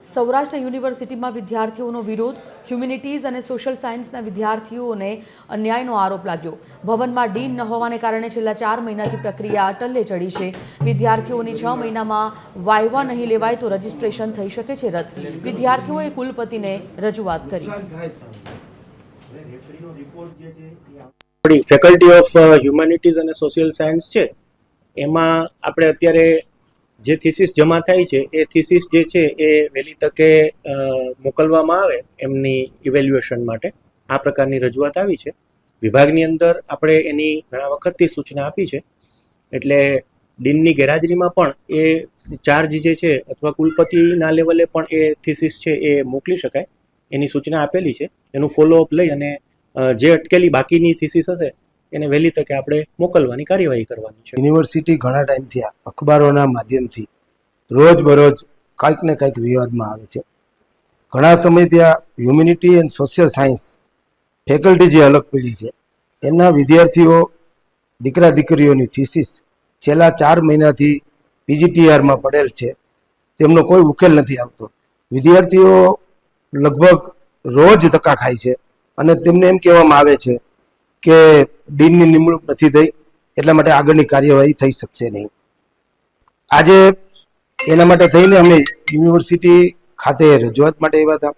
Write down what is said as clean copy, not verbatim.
સૌરાષ્ટ્ર યુનિવર્સિટીમાં વિદ્યાર્થીઓનો વિરોધ, હ્યુમેનિટીઝ અને સોશિયલ સાયન્સના વિદ્યાર્થીઓને અન્યાયનો આરોપ લાગ્યો। ભવનમાં ડીન ન હોવાને કારણે છેલ્લા 4 મહિનાથી પ્રક્રિયા અટલ્લે ચડી છે। વિદ્યાર્થીઓની 6 મહિનામાં વાયવા નહીં લેવાય તો રજીસ્ટ્રેશન થઈ શકે છે રદ। વિદ્યાર્થીઓએ કુલપતિને રજૂઆત કરી। ફેકલ્ટી ઓફ હ્યુમેનિટીઝ અને સોશિયલ સાયન્સ છે એમાં આપણે અત્યારે જે થીસીસ જમા થાય છે એ થીસીસ જે છે એ વહેલી તકે મોકલવામાં આવે એમની ઇવેલ્યુએશન માટે આ પ્રકારની રજૂઆત આવી છે। વિભાગની અંદર આપણે એની ઘણા વખતથી સૂચના આપી છે, એટલે ડીનની ગેરહાજરીમાં પણ એ ચાર્જ જે છે અથવા કુલપતિના લેવલે પણ એ થીસીસ છે એ મોકલી શકાય એની સૂચના આપેલી છે। એનું ફોલોઅપ લઈ અને જે અટકેલી બાકીની થીસીસ હશે એને વહેલી તકે આપણે મોકલવાની કાર્યવાહી કરવાની છે। યુનિવર્સિટી ઘણા ટાઈમથી અખબારોના માધ્યમથી રોજબરોજ કંઈક ને કંઈક વિવાદમાં આવે છે। ઘણા સમયથી આ humanity and social science faculty જે અલગ પડી છે એમના વિદ્યાર્થીઓ દીકરા દીકરીઓની થીસીસ છેલ્લા 4 મહિનાથી પીજીટીઆરમાં પડેલ છે, તેમનો કોઈ ઉકેલ નથી આવતો। વિદ્યાર્થીઓ લગભગ રોજ ધક્કા ખાય છે અને તેમને એમ કહેવામાં આવે છે કે ડીનની નિમણૂક નથી થઈ એટલા માટે આગળની કાર્યવાહી થઈ શકશે નહીં। આજે એના માટે થઈને અમે યુનિવર્સિટી ખાતે રજૂઆત માટે આવ્યા હતા।